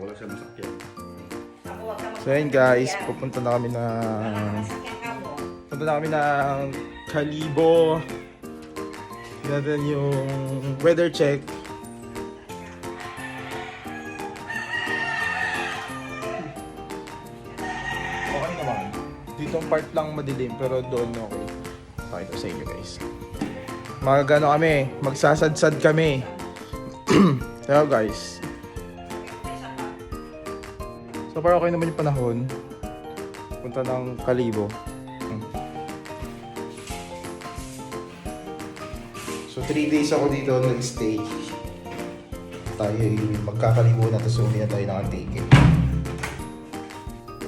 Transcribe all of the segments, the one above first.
wala siya masakyan. So ayun guys, pupunta na kami ng Kalibo. Natin yung weather check. Okay naman. Ditong part lang madilim pero doon okay. Pakita sa inyo guys. Magano kami, magsasadsad kami. So guys. So far okay naman yung panahon. Punta ng Kalibo. So 3 days ako dito nag-stay. Tayo magkakalibo na tapos uwi na tayo ng Antique.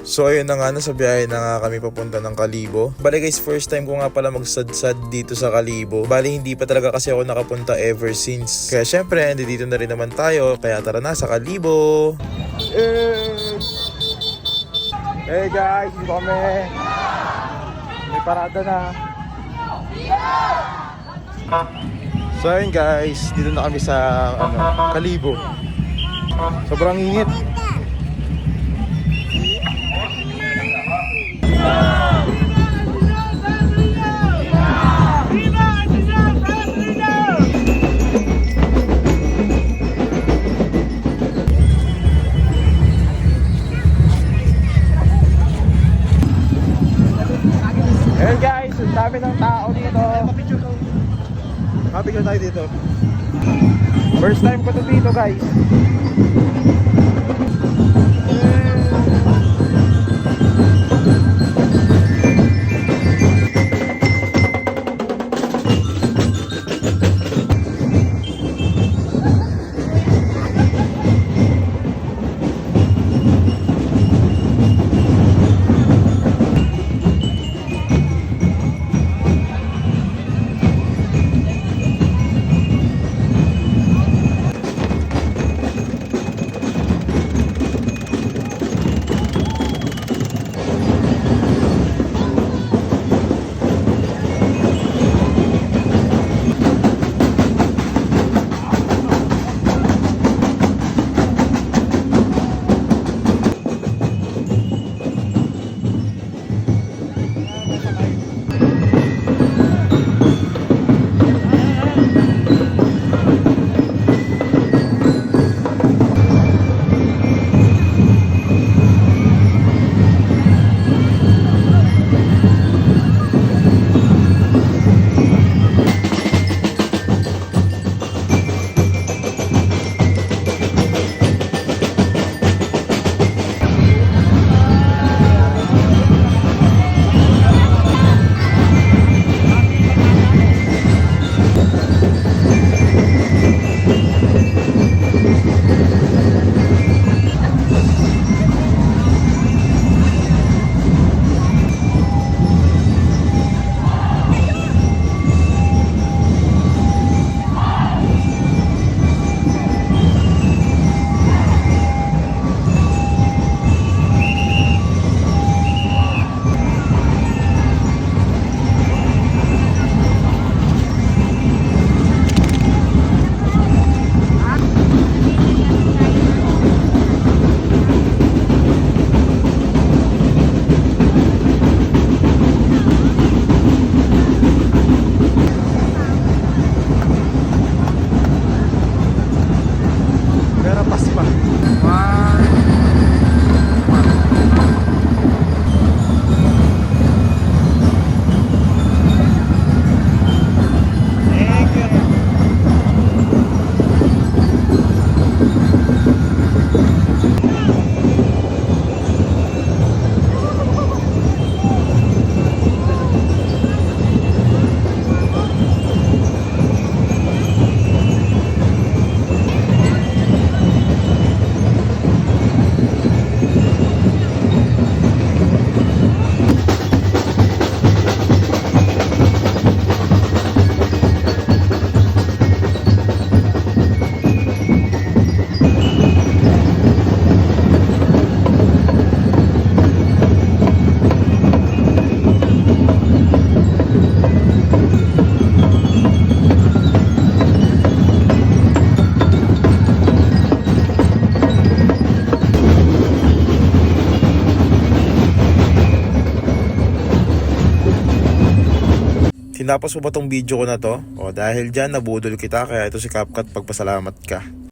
So ayun na nga, nasa biyahe na nga kami papunta ng Kalibo. Bale guys, first time ko nga pala magsadsad dito sa Kalibo. Bale hindi pa talaga kasi ako nakapunta ever since. Kaya syempre, dito na rin naman tayo. Kaya tara na sa Kalibo. Hey guys, dito kami. May parada na. So ayun guys, dito na kami sa Kalibo. Sobrang init. Ayun guys, ang dami ng tao dito. Mapicture tayo dito. First time ko to dito guys. Tinapos mo ba tong video ko na to? O dahil dyan nabudol kita, kaya ito si CapCut, pagpasalamat ka.